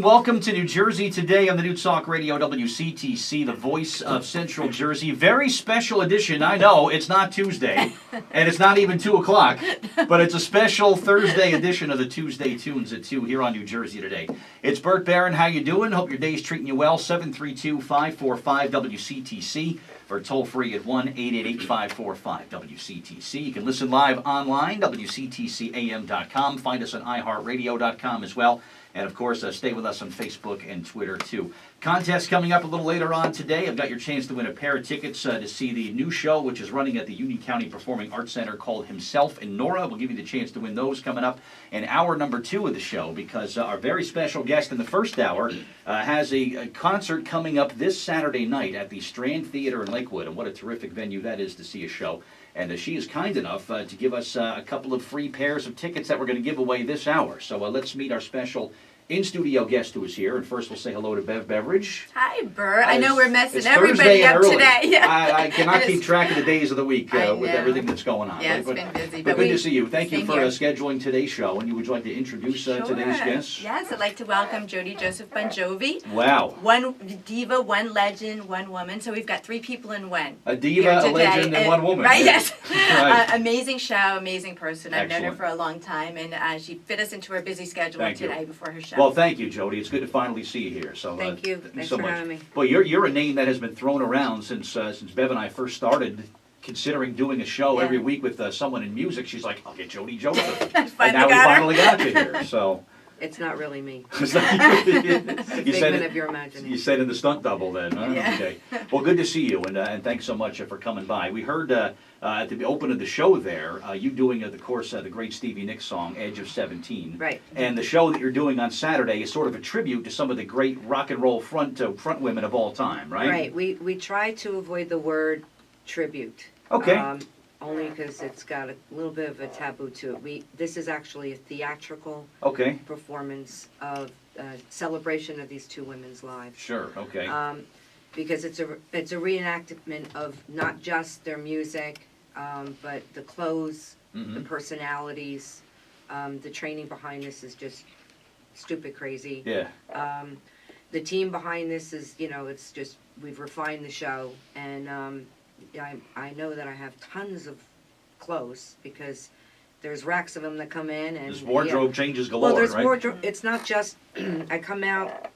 and welcome to New Jersey Today on the New Talk Radio WCTC, the voice of Central Jersey. Very special edition. I know it's not Tuesday, and it's not even 2 o'clock, but it's a special Thursday edition of the Tuesday Tunes at 2 here on New Jersey Today. It's Bert, Barron. How you doing? Hope your day's treating you well. 732-545-WCTC or toll free at 1-888-545-WCTC. You can listen live online, WCTCAM.com. Find us on iHeartRadio.com as well. And, of course, stay with us on Facebook and Twitter, too. Contest coming up a little later on today. I've got your chance to win a pair of tickets to see the new show, which is running at the Union County Performing Arts Center called Himself and Nora. We'll give you the chance to win those coming up in hour number 2 of the show, because our very special guest in the first hour has a concert coming up this Saturday night at the Strand Theater in Lakewood. And what a terrific venue that is to see a show. And she is kind enough to give us a couple of free pairs of tickets that we're going to give away this hour. So let's meet our special in-studio guest who is here. And first we'll say hello to Bev Beveridge. Hi, Bert. I know we're messing everybody up early. Today. Yeah. I cannot keep track of the days of the week with everything that's going on. Yeah, it's been busy. But good to see you. Thank you for scheduling today's show. And you would like to introduce today's guest? Yes, I'd like to welcome Jody Joseph Bon Jovi. Wow. One diva, one legend, one woman. So we've got 3 people in one. A diva, a legend, and one woman. Right, yes. Right. Amazing show, amazing person. I've known her Excellent. for a long time, and she fit us into her busy schedule today before her show. Well, thank you, Jody. It's good to finally see you here. So thank you. Thanks so for having me. Well, you're a name that has been thrown around since Bev and I first started considering doing a show every week with someone in music. She's like, I'll get Jody Joseph. And now we finally got you here. So it's not really me. It's not you. You said it, of your imagination. You said in the stunt double then, huh? Yeah. Okay. Well, good to see you, and thanks so much for coming by. We heard at the open of the show there, you doing, of course, the great Stevie Nicks song, Edge of 17. Right. And the show that you're doing on Saturday is sort of a tribute to some of the great rock and roll front women of all time, right? Right. We try to avoid the word tribute. Okay. Only because it's got a little bit of a taboo to it. This is actually a theatrical performance of celebration of these 2 women's lives. Sure. Okay. Because it's a reenactment of not just their music, but the clothes, the personalities, the training behind this is just stupid crazy. Yeah. The team behind this is, it's just, we've refined the show, and I know that I have tons of clothes because there's racks of them that come in, and there's wardrobe changes galore. Well, there's right? wardrobe. It's not just I come out.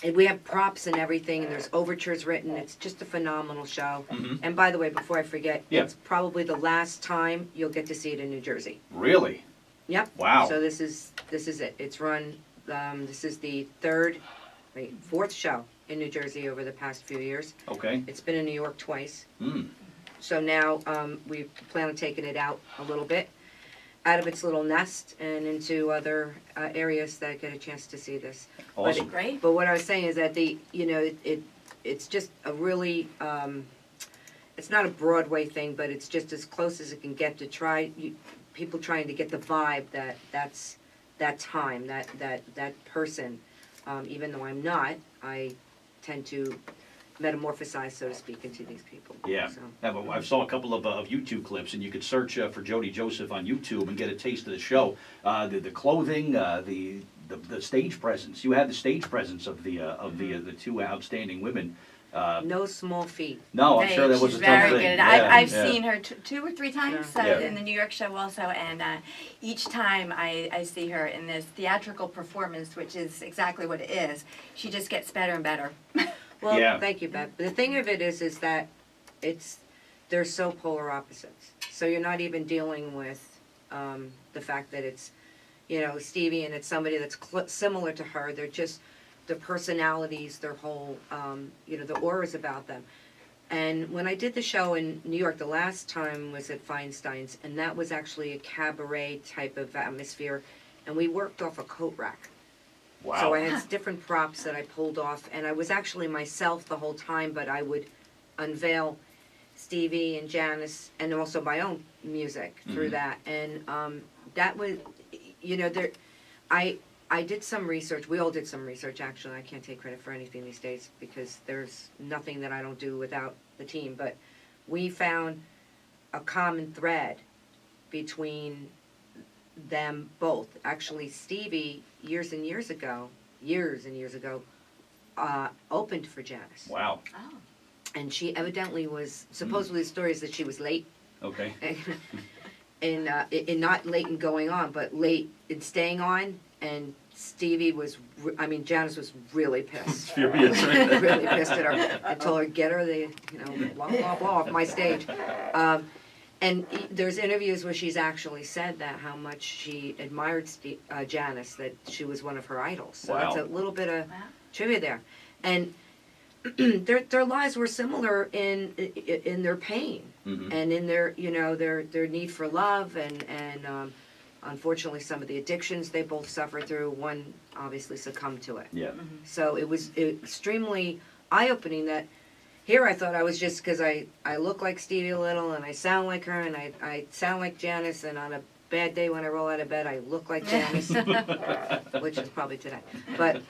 And we have props and everything, and there's overtures written. It's just a phenomenal show. And by the way, before I forget, it's probably the last time you'll get to see it in New Jersey. Really? Yep. Wow. So this is it. It's run. This is the 4th show in New Jersey over the past few years. Okay. It's been in New York twice. So now we plan on taking it out a little bit, out of its little nest and into other areas that get a chance to see this. Awesome. Great. But what I was saying is that it's just a really, it's not a Broadway thing, but it's just as close as it can get to people trying to get the vibe that's that time, that person. Even though I'm not, I tend to metamorphosize, so to speak, into these people. Yeah. So. I saw a couple of YouTube clips, and you could search for Jody Joseph on YouTube and get a taste of the show. The clothing, the stage presence. You had the stage presence of the 2 outstanding women. No small feat. No, I'm sure that was a tough very thing. good. Yeah, I've seen her 2 or 3 times in the New York show also, and each time I see her in this theatrical performance, which is exactly what it is, she just gets better and better. Well, thank you, Beth. The thing of it is that they're so polar opposites. So you're not even dealing with the fact that it's, Stevie and it's somebody that's similar to her. They're just their personalities, their whole, the auras about them. And when I did the show in New York, the last time was at Feinstein's, and that was actually a cabaret type of atmosphere, and we worked off a coat rack. Wow. So I had different props that I pulled off, and I was actually myself the whole time, but I would unveil Stevie and Janice and also my own music through that. And that was, I did some research. We all did some research, actually. I can't take credit for anything these days because there's nothing that I don't do without the team. But we found a common thread between them both. Actually, Stevie, years and years ago, years and years ago, opened for Janice. Wow. Oh. And she evidently was, supposedly the story is that she was late. Okay. And not late in going on, but late in staying on. And Stevie was, Janice was really pissed. Furious, right? Really pissed at her. I told her, get her the, blah, blah, blah, off my stage. And there's interviews where she's actually said that, how much she admired Janice, that she was one of her idols. So Wow. that's a little bit of Wow. trivia there. And their lives were similar in their pain Mhm. and in their their need for love and unfortunately some of the addictions they both suffered through. One obviously succumbed to it. Yeah. So it was extremely eye-opening that here I thought I was just because I look like Stevie a little and I sound like her and I sound like Janice, and on a bad day when I roll out of bed I look like Janice, which is probably today. But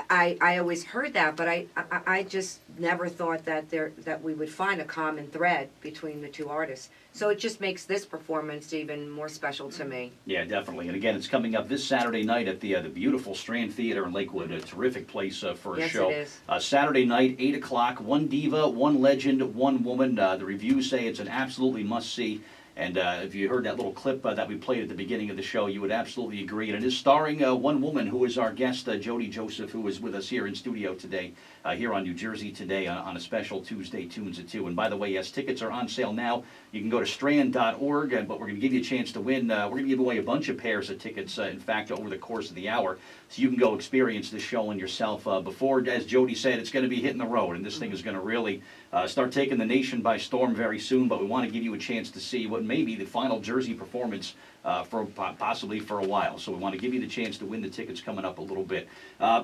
I always heard that, but I just never thought that we would find a common thread between the two artists. So it just makes this performance even more special to me. Yeah, definitely. And again, it's coming up this Saturday night at the beautiful Strand Theater in Lakewood. A terrific place for a Yes, show. it is. Saturday night, 8 o'clock. One diva, one legend, one woman. The reviews say it's an absolutely must-see. And if you heard that little clip that we played at the beginning of the show, you would absolutely agree. And it is starring one woman who is our guest, Jody Joseph, who is with us here in studio today, here on New Jersey Today on a special Tuesday Tunes at 2. And by the way, yes, tickets are on sale now. You can go to strand.org, but we're going to give you a chance to win. We're going to give away a bunch of pairs of tickets, in fact, over the course of the hour. So you can go experience this show and yourself before, as Jody said, it's going to be hitting the road. And this thing is going to really start taking the nation by storm very soon. But we want to give you a chance to see what may be the final Jersey performance possibly for a while. So we want to give you the chance to win the tickets coming up a little bit.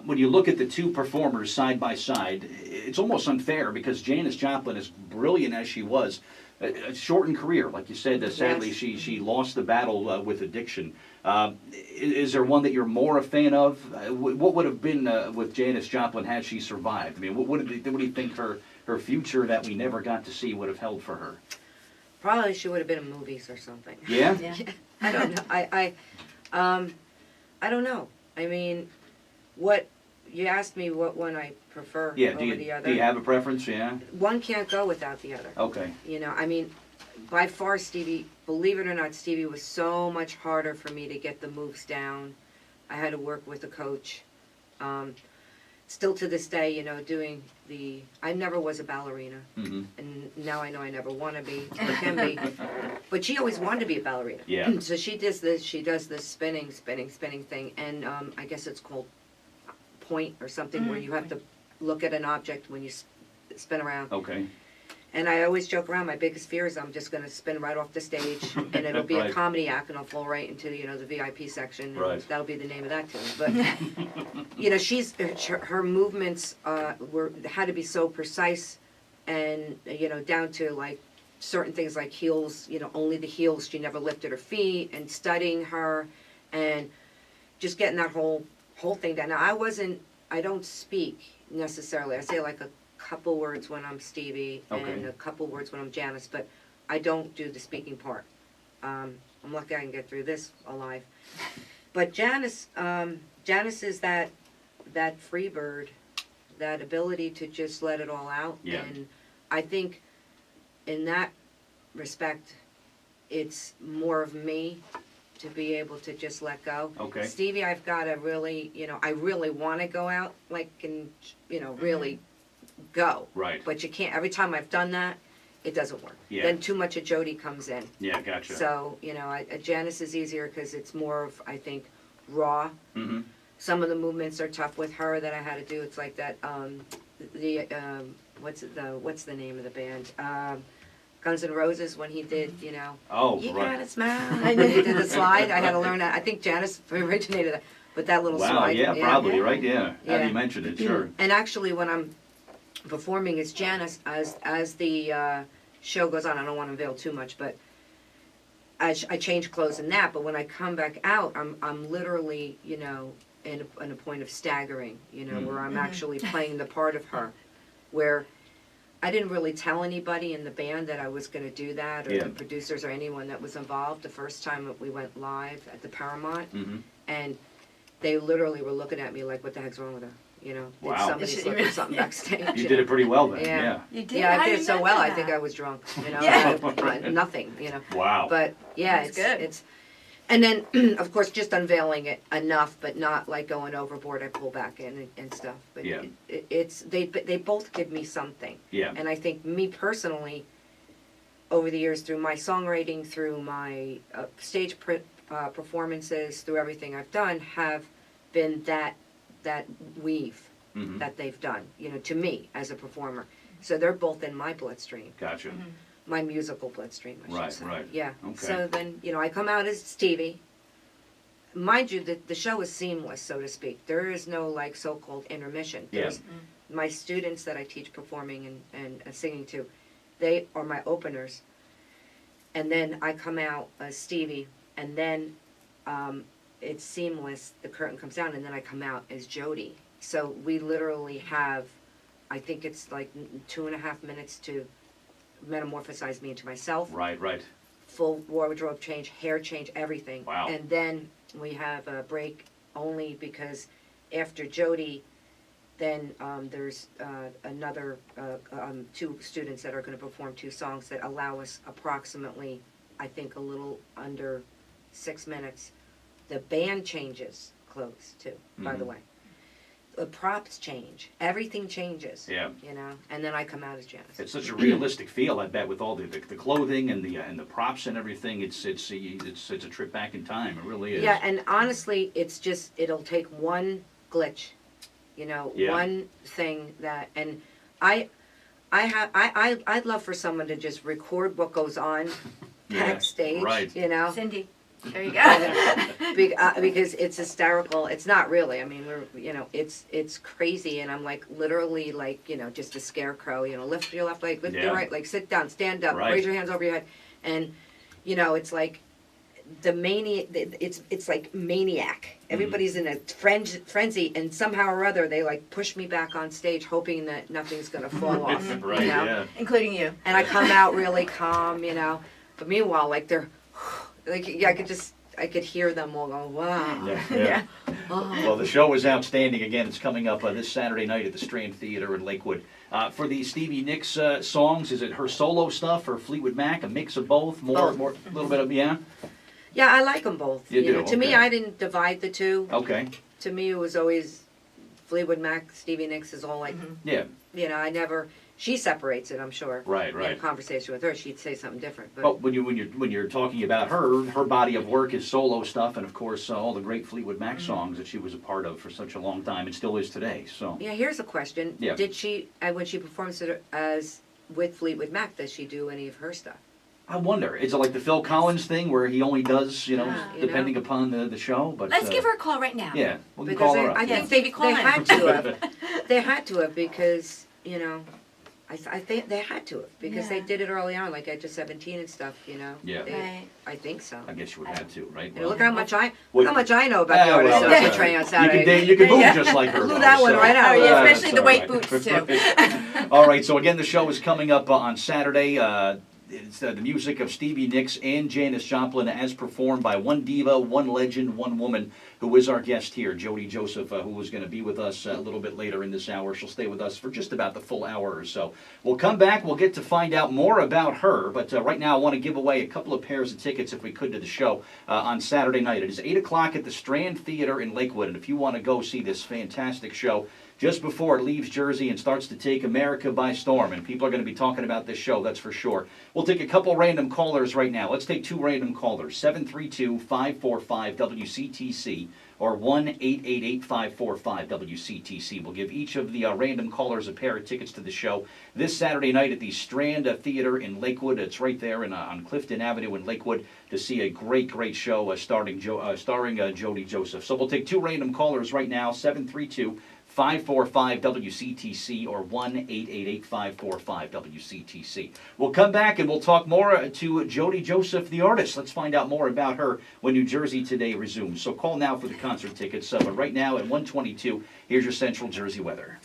When you look at the two performers side by side, it's almost unfair because Janis Joplin, as brilliant as she was, a shortened career. Like you said, sadly Yes. she lost the battle with addiction. Is there one that you're more a fan of? What would have been with Janis Joplin had she survived? I mean, what do you think her future that we never got to see would have held for her? Probably she would have been in movies or something. Yeah? Yeah. I don't know. I don't know. I mean, what you asked me what one I prefer Yeah, over the other. do you have a preference? Yeah? One can't go without the other. Okay. I mean, by far Stevie, believe it or not, Stevie was so much harder for me to get the moves down. I had to work with a coach. Still to this day, doing I never was a ballerina. Mm-hmm. And now I know I never want to be or can be. But she always wanted to be a ballerina. Yeah. So she does this spinning thing. And I guess it's called point or something where you have to look at an object when you spin around. Okay. And I always joke around, my biggest fear is I'm just going to spin right off the stage and it'll be Right. a comedy act and I'll fall right into, the VIP section. And Right. that'll be the name of that tune. But, she's, her movements had to be so precise and, down to like certain things like heels, only the heels. She never lifted her feet and studying her and just getting that whole thing down. Now, I don't speak necessarily. I say like a couple words when I'm Stevie Okay. and a couple words when I'm Janice, but I don't do the speaking part. I'm lucky I can get through this alive. But Janice is that free bird, that ability to just let it all out. Yeah. And I think in that respect, it's more of me to be able to just let go. Okay. Stevie, I've got to really, I really want to go out, and really go. Right. But you can't. Every time I've done that, it doesn't work. Yeah. Then too much of Jody comes in. Yeah, gotcha. So, Janice is easier because it's more of, I think, raw. Mm-hmm. Some of the movements are tough with her that I had to do. It's like that, what's the name of the band? Guns N' Roses, when he did, Oh, you right. gotta smile. When he did the slide, I had to learn that. I think Janice originated that. But that little Wow, slide. yeah, probably, right? Yeah. Now Yeah. you mentioned it, sure. And actually, when I'm performing as Janice, as the show goes on, I don't want to unveil too much, but I change clothes in that. But when I come back out, I'm literally, in a point of staggering, where I'm actually playing the part of her, where I didn't really tell anybody in the band that I was going to do that, or Yeah. the producers or anyone that was involved the first time that we went live at the Paramount. Mm-hmm. And they literally were looking at me like, what the heck's wrong with her? You know, did Wow. somebody slip or something Yeah. backstage? You did it pretty well then, Yeah. yeah. You did? Yeah, I did did so not well, know I think that. I was drunk, you know, Yeah. nothing, you know. Wow. But, yeah, That's it's, good. it's, and then, of course, just unveiling it enough, but not like going overboard, I pull back in and stuff. But Yeah. they both give me something. Yeah. And I think me personally, over the years, through my songwriting, through my stage performances, through everything I've done, have been that weave Mhm. that they've done, you know, to me as a performer. So they're both in my bloodstream, Gotcha. my musical bloodstream, I should Right, say. right. Yeah. Okay. So then, you know, I come out as Stevie. Mind you, the show is seamless, so to speak. There is no like so-called intermission. Yeah. There's my students that I teach performing and singing to, they are my openers. And then I come out as Stevie, and then it's seamless. The curtain comes down, and then I come out as Jody. So we literally have, I think it's like 2.5 minutes to metamorphosize me into myself. Right, right. Full wardrobe change, hair change, everything. Wow. And then we have a break only because after Jody, then there's another 2 students that are going to perform 2 songs that allow us approximately, I think, a little under 6 minutes. The band changes clothes too, by the Mhm. way. The props change. Everything changes. Yeah. You know, and then I come out as Janice. It's such a realistic feel, I bet, with all the clothing and the props and everything. It's a trip back in time. It really is. Yeah, and honestly, it's just, it'll take one glitch, you know, Yeah. one thing that, and I'd love for someone to just record what goes on Yeah, backstage, right. you know, Cindy, there you go. because it's hysterical. It's not really. I mean, you know, it's crazy, and I'm like literally like, you know, just a scarecrow. You know, lift your left leg, lift Yeah. your right leg, sit down, stand up, Right. raise your hands over your head, and you know, it's like the mania. It's like maniac. Everybody's in a frenzy, and somehow or other they like push me back on stage, hoping that nothing's gonna fall off. Right, you know? yeah. Including you. And I come out really calm, you know. But meanwhile, like they're, like yeah, I could hear them all going, wow. Yeah, Yeah. yeah. Oh. Well, the show is outstanding. Again, it's coming up this Saturday night at the Strand Theater in Lakewood. For the Stevie Nicks songs, is it her solo stuff or Fleetwood Mac? A mix of both? Both. More, a little bit of, yeah? Yeah, I like them both. You do, know, to me, okay. I didn't divide the two. Okay, To me, it was always Fleetwood Mac, Stevie Nicks is all like, yeah, you know, I never. She separates it, I'm sure. right, In a right. conversation with her, she'd say something different. But But when you're talking about her body of work is solo stuff, and of course all the great Fleetwood Mac songs that she was a part of for such a long time and still is today. So yeah, here's a question: Yeah. Did she, when she performs it as with Fleetwood Mac, does she do any of her stuff? I wonder, is it like the Phil Collins thing where he only does, You depending upon the show? But Let's give her a call right now. Yeah, we can Because call her up. I Yeah, think Stevie, they call in. had to have. They had to have because, you know, I think they had to have because they Yeah. did it early on, like at just 17 and stuff, you know. Yeah. Right. I think so. I guess you would have to, right? And look how much I Well, know about the artist well, on train on Saturday. You can move Yeah. just like her. Blew though, that one so- right out. Oh, yeah, Yeah, especially that's the weight all right. boots, too. All right, so again, the show is coming up on Saturday. It's the music of Stevie Nicks and Janis Joplin as performed by one diva, one legend, one woman who is our guest here, Jody Joseph, who is going to be with us a little bit later in this hour. She'll stay with us for just about the full hour or so. We'll come back. We'll get to find out more about her. But right now, I want to give away a couple of pairs of tickets, if we could, to the show on Saturday night. It is 8 o'clock at the Strand Theater in Lakewood. And if you want to go see this fantastic show, just before it leaves Jersey and starts to take America by storm. And people are going to be talking about this show, that's for sure. We'll take a couple random callers right now. Let's take 2 random callers, 732-545-WCTC or 1-888-545-WCTC. We'll give each of the random callers a pair of tickets to the show this Saturday night at the Strand Theater in Lakewood. It's right there on Clifton Avenue in Lakewood to see a great, great show starring Jody Joseph. So we'll take 2 random callers right now, 732-545-WCTC or 1-888-545-WCTC. We'll come back and we'll talk more to Jody Joseph, the artist. Let's find out more about her when New Jersey Today resumes. So call now for the concert tickets. But right now at 1:22, here's your Central Jersey weather.